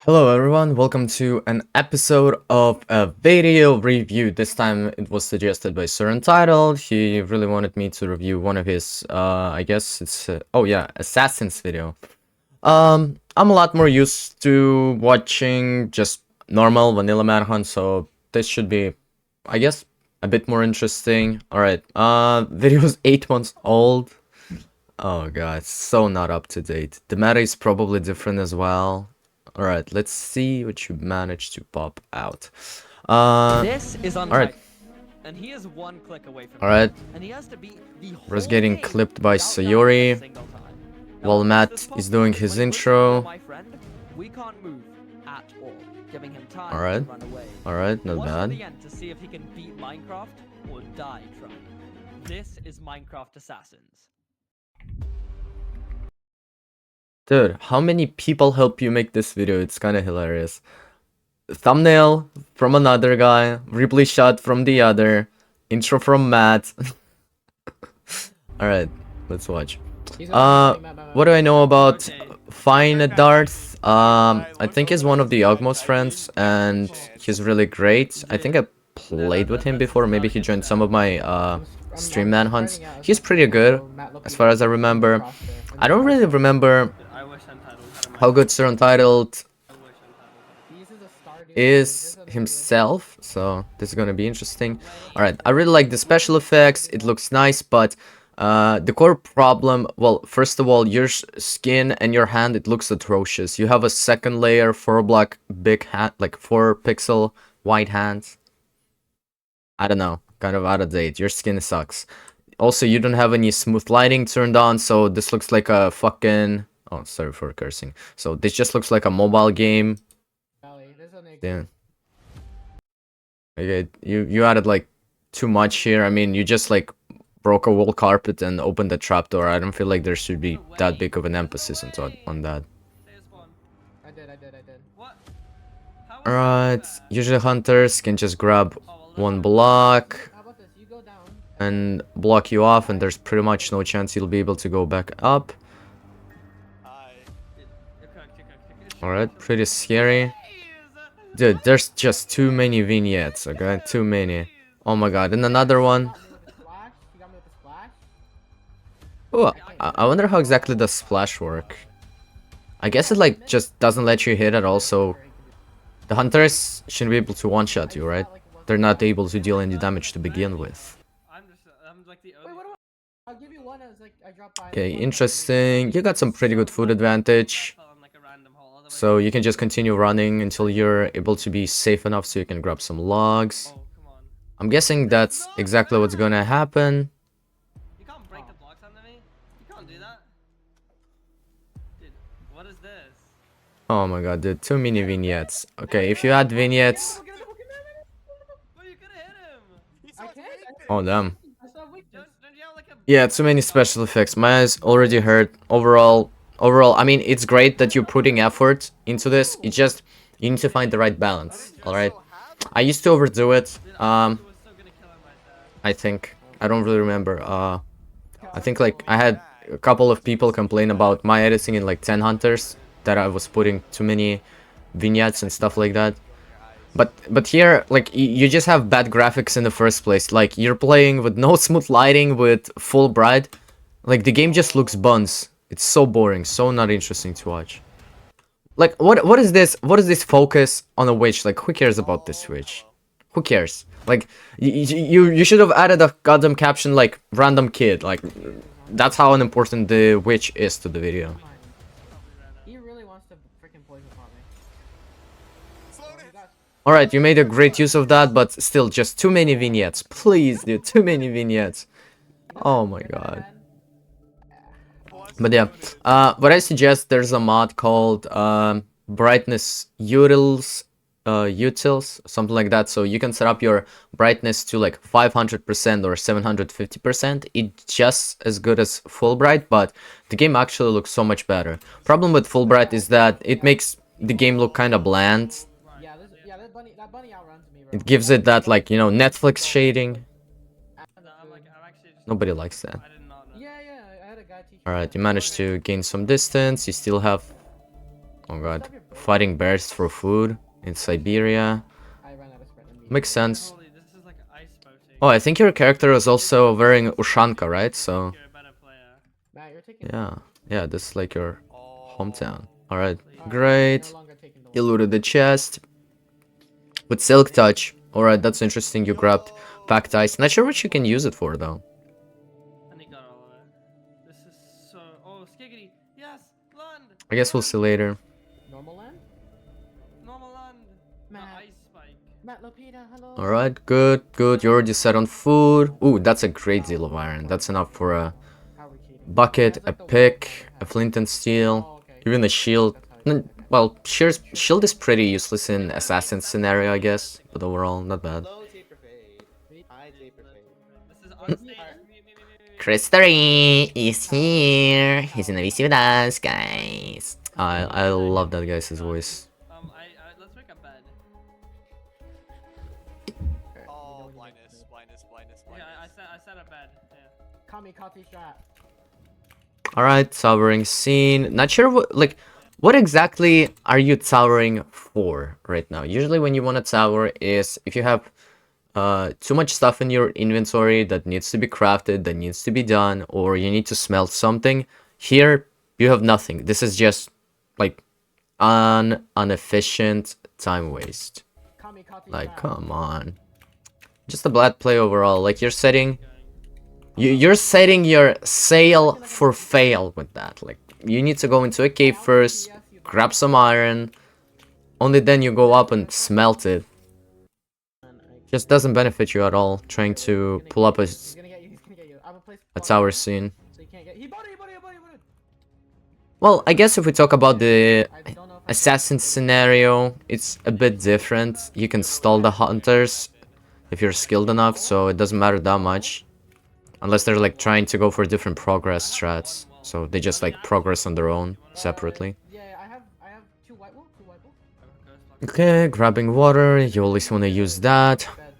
Hello everyone, welcome to an episode of a video review. This time it was suggested by Sir Untitled. He really wanted me to review one of his, I guess it's, oh yeah, Assassins video. I'm a lot more used to watching just normal vanilla manhunt, so this should be, I guess, a bit more interesting. Alright, video's 8 months old. Oh god, so not up to date. The meta is probably different as well. Alright, let's see what you managed to pop out. This is Alright, Untitled, and he is one click away from alright. and he has to beat the whole We're getting game clipped by without dying a Sayori single time. while Now, Matt this is doing his when he looks intro. at my friend, we can't move at all, giving him time Alright, to run away. alright, not Watch to the bad. end to see if he can beat Minecraft or die trying. This is Minecraft Assassins. Dude, how many people help you make this video? It's kinda hilarious. Thumbnail from another guy, replay shot from the other, intro from Matt. Alright, let's watch. What do I know about Fine Darth? I think he's one of the Ogmo's friends, and he's really great. I think I played with him before. Maybe he joined some of my stream manhunts. He's pretty good, as far as I remember. I don't really remember how good Sir Untitled is himself, so this is gonna be interesting. Alright, I really like the special effects. It looks nice, but the core problem, well, first of all, your skin and your hand, it looks atrocious. You have a second layer, 4 block big hand, like 4 pixel white hands. I don't know, kind of out of date. Your skin sucks. Also, you don't have any smooth lighting turned on, so this looks like a fucking... Oh, sorry for cursing. So this just looks like a mobile game. Yeah. Okay, you added like too much here. I mean, you just like broke a wall carpet and opened the trapdoor. I don't feel like there should be that big of an emphasis on that. I did. Alright, usually hunters can just grab one block How about this? You go down. and block you off, and there's pretty much no chance you'll be able to go back up. Alright, pretty scary. Dude, there's just too many vignettes, okay? Too many. Oh my god, and another one. Splash? You got me with the splash? Oh, I wonder how exactly does splash work. I guess it like just doesn't let you hit at all, so the hunters shouldn't be able to one-shot you, right? They're not able to deal any damage to begin with. I'm like the Wait, what do I? I'll give you one as like I drop by. Okay, interesting. You got some pretty good food advantage, so you can just continue running until you're able to be safe enough so you can grab some logs. I'm guessing that's exactly what's gonna happen. You can't break the blocks under me. You can't do that. Dude, what is this? Oh my god, dude, too many vignettes. Okay, if you add vignettes... But you could hit him. I can't. Oh damn. I saw weakness. Don't you have like a... Yeah, too many special effects. My eyes already hurt. Overall, I mean, it's great that you're putting effort into this. It's just, you need to find the right balance, alright? I used to overdo it, I think. I don't really remember. I think, like, I had a couple of people complain about my editing in, like, 10 Hunters, that I was putting too many vignettes and stuff like that. But here, like, you just have bad graphics in the first place. Like, you're playing with no smooth lighting, with full bright. Like, the game just looks buns. It's so boring, so not interesting to watch. Like, what is this? What is this focus on a witch? Like, who cares about this witch? Who cares? Like, you should have added a goddamn caption like random kid. Like, that's how unimportant the witch is to the video. He really wants to freaking poison farm me. Alright, you made a great use of that, but still, just too many vignettes. Please, dude, too many vignettes. Oh my god. But yeah, what I suggest, there's a mod called brightness utils, something like that. So you can set up your brightness to like 500% or 750%. It's just as good as full bright, but the game actually looks so much better. Problem with full bright is that it makes the game look kind of bland. Yeah, that bunny outruns me, bro. It gives it that, like, you know, Netflix shading. Nobody likes that. Yeah, I had a guy teach me. Alright, you managed to gain some distance. You still have Oh god. Fighting bears for food in Siberia. I ran out of spread immediately. Makes sense. Holy, this is like an ice boating. Oh, I think your character is also wearing Ushanka, right? So, You're a better player. Matt, you're taking. yeah. Yeah, this is like your hometown. Alright, Alright, great. no longer taking the You one. looted the chest. With Silk Touch. Alright, that's interesting. You grabbed Packed Ice. Not sure what you can use it for, though. And he got all of it. This is so. Oh, Skiggity. Yes, land. I guess we'll see later. Normal land? Normal land. The Matt. ice spike. Matt Lopita, hello. Alright, good, good. You already set on food. Ooh, that's a great deal of iron. That's enough for a How are we cheating? bucket, That's a like the pick, one a flint and steel, Oh, okay. even a shield. That's how you- Well, shield is pretty useless in assassin scenario, I guess. But overall, not bad. Hello, Taper Fade. Hi, Taper Fade. This is unstaged. Crystal is here. He's in the VC with us, guys. I love that guy's voice. Let's make a bed. Okay, Oh, we know when you blindness, get to blindness, blindness, Yeah, blindness. I set a bed. Yeah. it. Kamikaze shot. Alright, towering scene. Not sure what exactly are you towering for right now? Usually when you want to tower is if you have too much stuff in your inventory that needs to be crafted, that needs to be done, or you need to smelt something. Here, you have nothing. This is just like an inefficient time waste. Kamikaze Like, shot. come on. Just a bad play overall. Like, you're setting your sail for fail with that. Like, you need to go into a cave first, grab some iron, only then you go up and smelt it. Just doesn't benefit you at all, trying to pull up He's gonna get you, he's gonna get you. I'm gonna place a tower scene. so you can't get. He bought it, he bought it, he bought it, he bought it. Well, I guess if we talk about the I don't know if I assassin scenario, it's a bit different. You can stall the hunters if you're skilled enough, so it doesn't matter that much. Unless they're like trying to go for different progress strats. So they just like progress on their own, separately. Yeah, I have two white wool, two white wool. Okay, grabbing water, you always want to use that. Beds.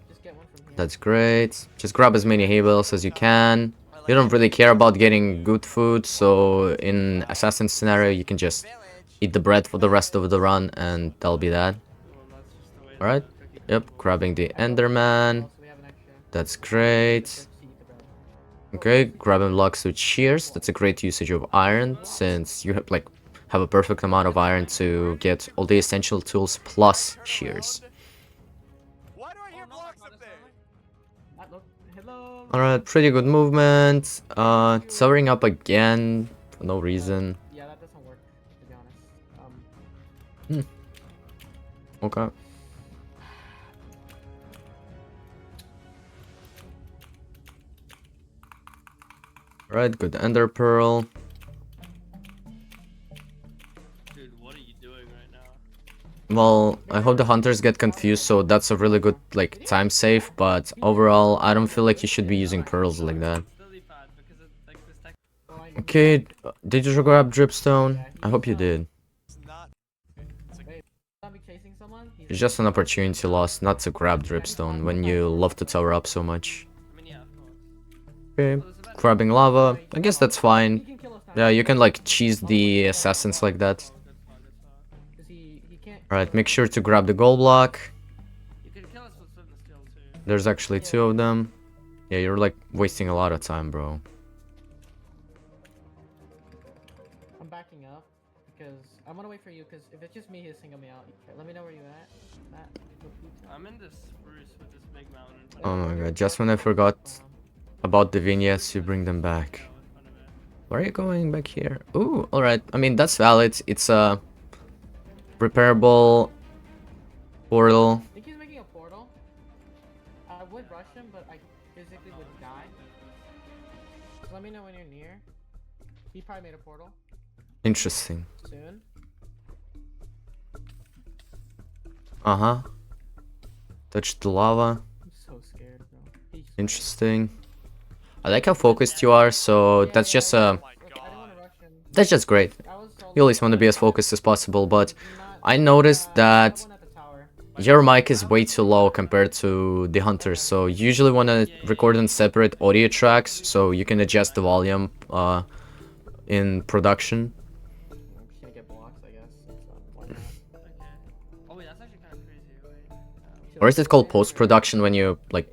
Just get one from here. That's great. Just grab as many hay bales as you can. You don't really care about getting good food, so in assassin scenario you can just eat the bread for the rest of the run and that'll be that. Alright, yep, grabbing the Enderman. So we have an extra. That's great. To eat the bread. Okay, grabbing blocks with shears. That's a great usage of iron since you have a perfect amount of iron to get all the essential tools plus shears. Why do I hear blocks up there? Matt, look. Hello. Alright, pretty good movement. Towering up again for no reason. Yeah, that doesn't work, to be honest. Okay. Alright, good ender pearl. Dude, what are you doing right now? Well, I hope the hunters get confused, so that's a really good like time save, but overall I don't feel like you should be using pearls like that. Lily pad because it's like this tech. Oh, I- Okay, did you grab dripstone? I hope you did. It's not. Zombie chasing someone. He's It's just an opportunity lost not to grab dripstone when you love to tower up so much. I mean, yeah, of course. Okay, grabbing lava. I guess that's He fine. can kill us now. Yeah, you can like cheese the assassins like that. Good fun, good fun. 'Cause he can't. Alright, make sure to grab the gold block. You can kill us with certain skill too. There's actually two of them. Yeah, you're like wasting a lot of time, bro. I'm backing up because I'm gonna wait for you. Because if it's just me, he'll single me out. Let me know where you at, Matt. I'm in this spruce with this big mountain in front Oh of my me. god, just when I forgot about the vignettes, you bring them back. Where are you going back here? Ooh, alright. I mean, that's valid. It's a repairable portal. I think he's making a portal. I would rush him, but I physically would die. Just let me know when you're near. He probably made a portal Interesting. soon. Uh-huh. Touch the lava. I'm so scared, bro. He's so Interesting. I like how focused you are, so that's just Oh my Look, I didn't god. want to rush him. that's just great. I was so You always want to be as focused as possible, but not, I noticed that one at the tower. your mic is way too low compared to the hunters, so you usually want to record on separate audio tracks so you can adjust the volume in production. I'm just gonna get blocks, I guess. so why not? Okay. Oh wait, that's actually kind of crazy. Wait. Or is it called post-production when you like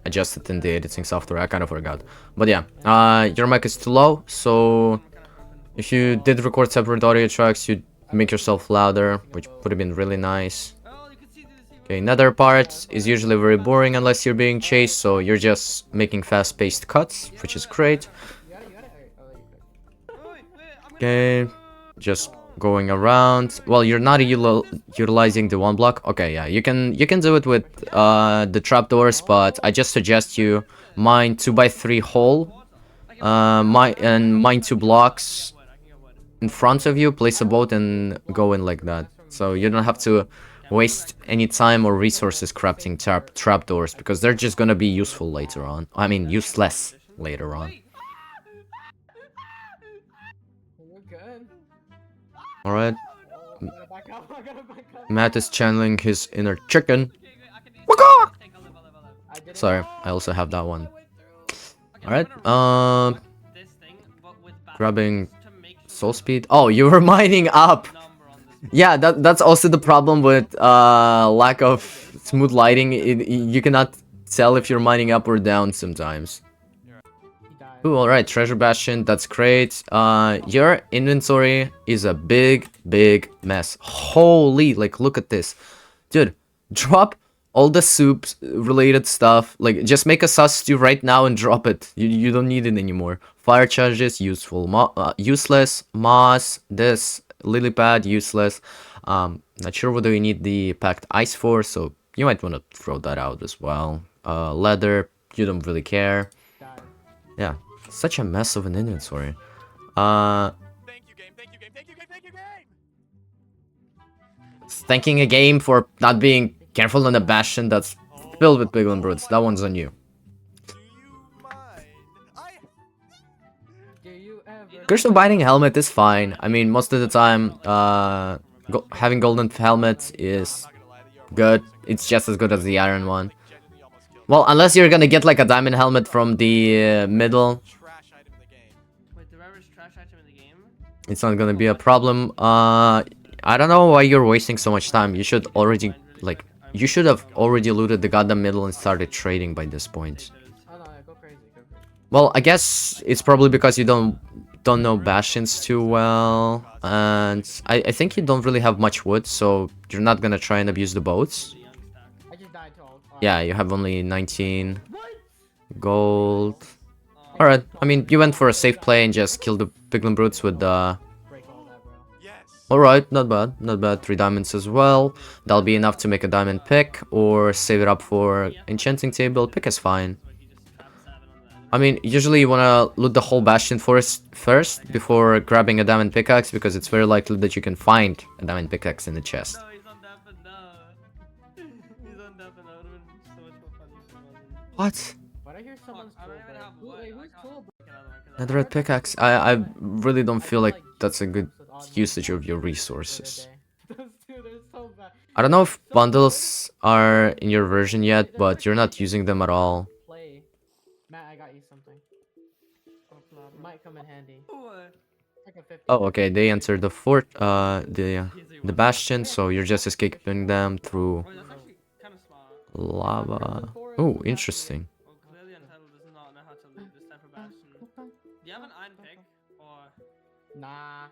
adjust it in the editing software? I kind of forgot. But yeah, your mic is too low, so if you did record separate audio tracks, you'd make yourself louder, which would have been really nice. Oh, you can see this. Okay, another part is usually very boring unless you're being chased, so you're just making fast-paced cuts, which is great. You got it. Oh, you good. Okay, just going around. Well, you're not utilizing the one block. Okay, yeah, you can do it with the trapdoors, but I just suggest you mine 2x3 hole, mine 2 blocks in front of you, place a boat, and go in like that. So you don't have to waste any time or resources crafting trapdoors, because they're just gonna be useful later on. I mean, useless later on. You're good. Alright, I gotta back up. I gotta back up. Matt is channeling his inner chicken. I did it. Sorry, I also have that one. Okay, Alright, this thing, but with grabbing to make sure soul speed. Oh, you were mining up! number on this. Yeah, that's also the problem with lack of smooth lighting. You cannot tell if you're mining up or down sometimes. He died. Ooh, alright, treasure bastion, that's great. Your inventory is a big mess. Holy, like, look at this. Dude, drop all the soups related stuff. Like, just make a sus stew right now and drop it. You don't need it anymore. Fire charges, useful. Useless. Moss, this. Lily pad, useless. Not sure what do you need the packed ice for, so you might want to throw that out as well. Leather, you don't really care. Died. Yeah, such a mess of an inventory. Thank you, game. Thank you, game. Thank you, game. Thank you, game. Thanking a game for not being careful on the bastion that's filled with piglin brutes. That one's on you. Do you mind? Do you ever? Crystal Binding Helmet is fine. I mean, most of the time, having Golden Helmet is I'm not gonna lie to you. good. It's just as good as the Iron one. Genuinely almost killed me. Well, unless you're gonna get like a Diamond Helmet from the middle, Trash item in the game. Wait, the rarest trash item in the game? it's not gonna be a problem. I don't know why you're wasting so much time. You should already, like, you should have already looted the goddamn middle and started trading by this point. Oh no, go crazy, go crazy. Well, I guess it's probably because you don't know bastions too well, and I think you don't really have much wood, so you're not gonna try and abuse the boats. I just died to all. Yeah, you have only 19 What? gold. Alright, I mean, you went for a safe play and just killed the piglin brutes with the... Break all that, bro. Yes. Alright, not bad, not bad. 3 diamonds as well. That'll be enough to make a diamond pick, or save it up for enchanting table. Pick is fine. I mean, usually you wanna loot the whole bastion forest first before grabbing a diamond pickaxe, because it's very likely that you can find a diamond pickaxe in the chest. No, he's on that, but no. He's on that, but no. It would have been so much more fun if it wasn't. What? Why did I hear someone's I tool don't even break? have Who, wood. wait, I who's can't tool get out of my Another red pickaxe? I really don't feel like that's a good usage of your resources. Those two, they're so bad. I don't know if bundles are in your version yet, but you're not using them at all. Play. Matt, I got you something. It might come in handy. What? Like a 50. Oh, okay, they entered the fort, the bastion, so you're just escaping them through Oh, that's actually kind of smart. lava. Oh, interesting. Well, clearly Untitled does not know how to lead this type of bastion. Do you have an iron pick? Or... Nah, I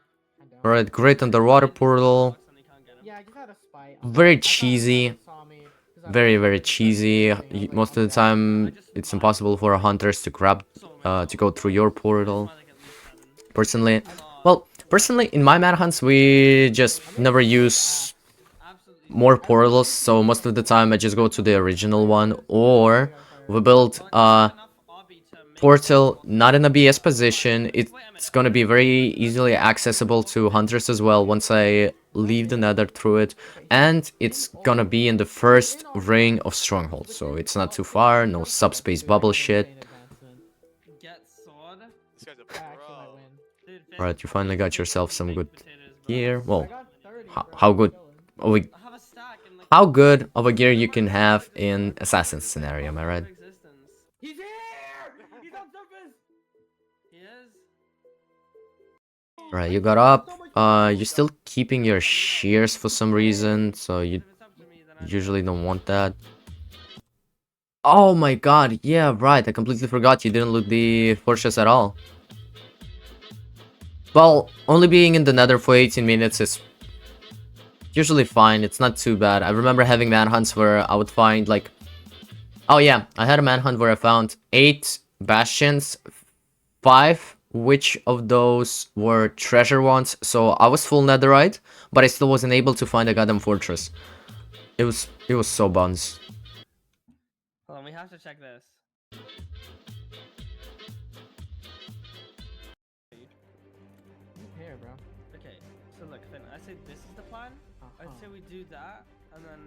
don't. Alright, great underwater portal. Then you can't get him? Yeah, I just had a spite. Very I thought cheesy. someone saw me, 'cause I Very, was very like, cheesy. Most of the time, it's impossible for hunters to grab, to go through your portal. Personally, well, personally, in my manhunts, we just never use more portals, so most of the time I just go to the original one, or we build a portal not in a BS position. It's gonna be very easily accessible to hunters as well once I leave the nether through it, and it's gonna be in the first ring of stronghold, so it's not too far, no subspace bubble shit. Get sword? This guy's a I actually pro. might win. Dude, Alright, you finally got yourself some good potatoes, bro. gear. I Well, got 30, how, bro. how good of a, I have a stack and like... how good of a gear you can have in assassin scenario, am I right? Existence. He's here! He's on surface! He is? Right, you got up. You're still keeping your shears for some reason, so you If it's up to me, then I usually don't want that. Oh my god, yeah, right, I completely forgot you didn't loot the fortress at all. Well, only being in the nether for 18 minutes is usually fine, it's not too bad. I remember having manhunts where I would find like... Oh yeah, I had a manhunt where I found 8 bastions, 5 which of those were treasure ones, so I was full netherite, but I still wasn't able to find a goddamn fortress. It was so buns. Hold on, we have to check this. Here, bro. Okay, so look, Finn, I say this is the plan. I'd say we do that, and then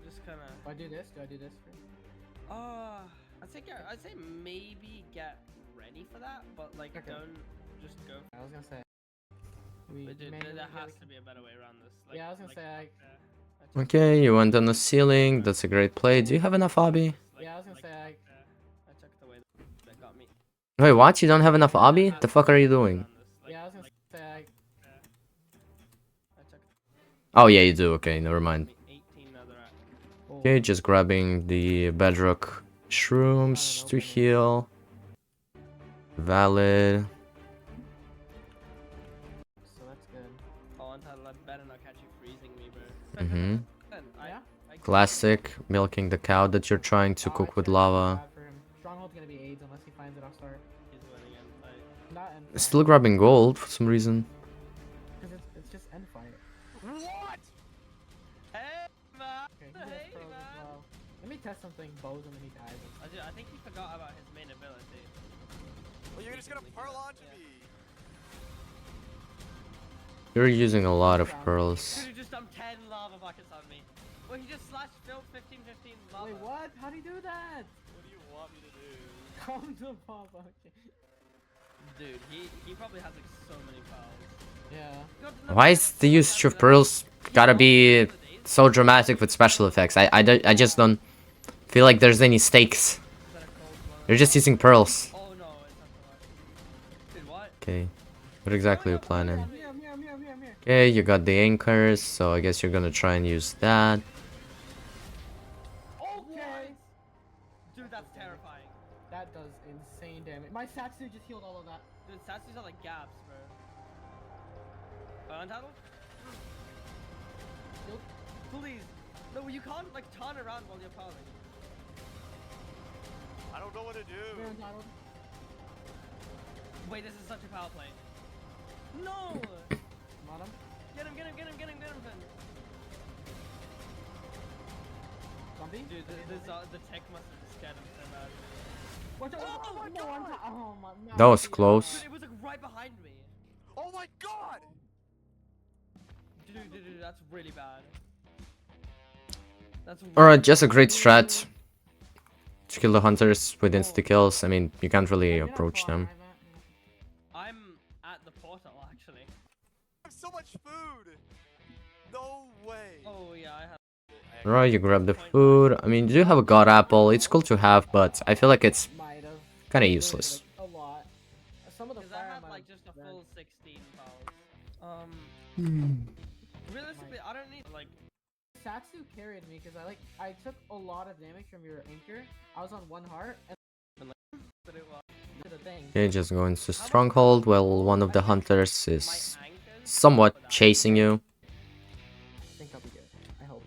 just kind of. Do I do this? Do I do this? I'd say maybe get ready for that, but like Okay. don't just go. I was gonna say. But dude, there has to be a better way around this. Like, Yeah, I was gonna say. I took Okay, you went on the ceiling, that's a great play. Do you have enough obby? Yeah, I was gonna say. I took the way that got me. Wait, what? You don't have enough obby? The fuck are you doing? Yeah, I was gonna say. I took Oh yeah, you do, okay, never mind. 18 netherite. Okay, just grabbing the bedrock shrooms to heal. Valid. So that's good. Oh, Untitled, I better not catch you freezing me, bro. Mm-hmm. Finn, Yeah? Classic, milking the cow that you're trying to cook with lava. Stronghold's gonna be AIDS unless he finds it off start. He's winning and like. Not end fight. Still grabbing gold for some reason. Because it's just end fight. What? Hey, man! Okay, he has Hey, pros as man! well. Let me test something bows and then he dies. I think he forgot about his main ability. Well, you're just gonna pearl onto Yeah. me. You're using a lot of pearls. Dude, he just dumped 10 lava buckets on me. Well, he just slashed filled 15 lava. Wait, what? How do you do that? What do you want me to do? Come to Bob, okay. Dude, he probably has like so many fouls. Yeah. Why is the usage of pearls gotta be so dramatic with special effects? I just don't feel like there's any stakes. You're just using pearls. Oh no, it's not the right. Dude, what? Okay, what exactly are you planning? I'm here. Okay, you got the anchors, so I guess you're gonna try and use that. Okay. Dude, that's terrifying. That does insane damage. My Satsu just healed all of that. Dude, Satsu's are like gaps, bro. Untitled? Nope. Please. No, you can't like turn around while you're calling. I don't know what to do. You're entitled. Wait, this is such a power play. No! Got him. Get him, Finn. Zombie? Dude, the tech must have scared him so bad. Watch out! Oh my no, God! Oh my no. That was close. Dude, it was like right behind me. Oh my god! Dude, that's really bad. That's Alright, just a great strat. To kill the hunters with insta-kills. I mean, you can't really approach them. I'm at the portal actually. I have so much food! No way! Oh yeah, I have. Alright, you grab the food. I mean, you do have a god apple. It's cool to have, but I feel like it's Might have. kind of useless. A lot. Some of the Because I fire had might like have just a been- full 16 fouls. Realistically, I don't need like. Satsu carried me because I took a lot of damage from your anchor. I was on 1 heart and But it was. the thing. Okay, just go into stronghold while one of the hunters is My anchors. somewhat chasing you. I think I'll be good. I hope.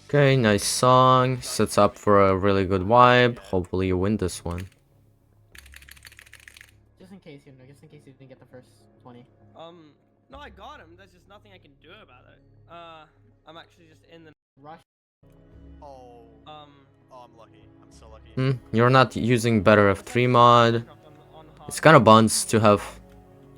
Okay, nice song. Sets up for a really good vibe. Hopefully you win this one. Just in case, just in case you didn't get the first 20. No, I got him. There's just nothing I can do about it. I'm actually just in the. Rush. Oh. Oh, I'm lucky. I'm so lucky. You're not using better F3 mod. It's kind of buns to have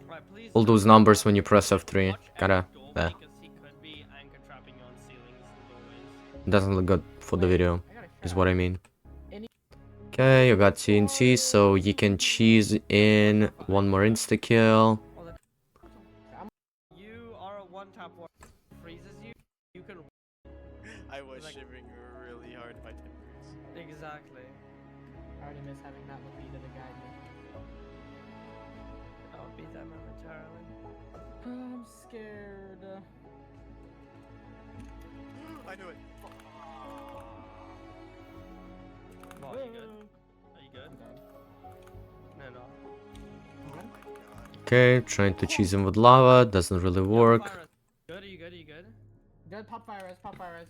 Right, please all those numbers when you press F3. Kinda, because he could be anchor trapping you on ceilings and doorways. doesn't look good for the video, I got a is shot. what I mean. Any- Okay, you got TNT, so you can cheese in one more insta-kill. You are a one-tap war. Freezes you. You can. I was Like- shivering really hard in my timbers. Exactly. I already miss having that Lapita to guide me. I'll be there momentarily. I'm scared. I knew it. Well, are you good? Are you good? No, no. Okay, trying to cheese him with lava, doesn't really work. Good, are you good? Are you good? Good, pop fire res, pop fire res.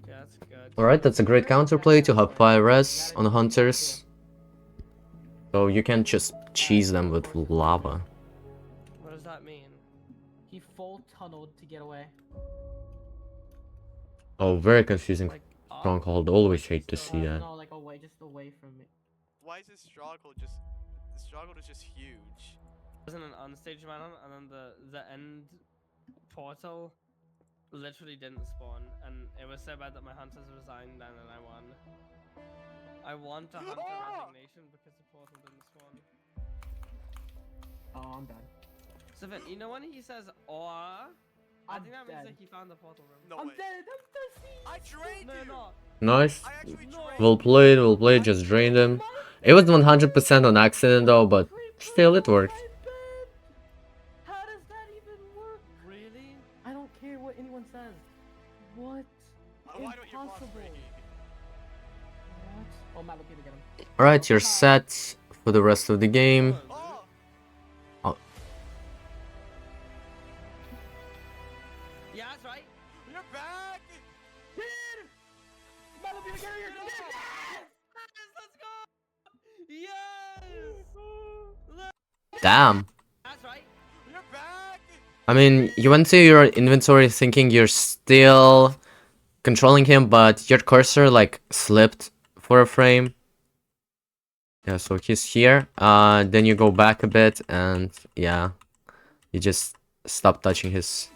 Yeah, that's good. Alright, that's a great counterplay to have fire res on hunters. So you can just cheese them with lava. What does that mean? He full tunneled to get away. Oh, very confusing Like, up? stronghold. Always hate to see that. No, like away, just away from me. Why is this struggle just... The struggle is just huge. Wasn't an unstaged manhunt, and then the end portal literally didn't spawn, and it was so bad that my hunters resigned, and then I won. I won to hunter resignation because the portal didn't spawn. Oh, I'm dead. So Vin, you know when he says "or," I I'm think that means dead. like he found the portal room. No I'm way. dead, I'm thirsty! I drained No, you! no. Nice. I actually No. drained Well played, just drained him. It was 100% on accident though, but still it worked. How does that even work? Really? I don't care what anyone says. What? Why don't you cross Impossible. breaking? What? Oh, Matt, looking to get him. Alright, you're set for the rest of the game. Oh! Oh. Yeah, that's right. You're back! Matt, looking to get him. Yes, let's go. Yes. Damn. That's right. You're back! I mean, you went to your inventory thinking you're still controlling him, but your cursor like slipped for a frame. Yeah, so he's here. Then you go back a bit and yeah, you just stop touching his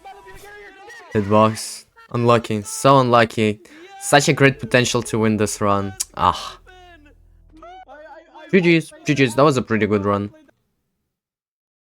hitbox. Unlucky, so unlucky. Such a great potential to win this run. Ah. GG's, that was a pretty good run.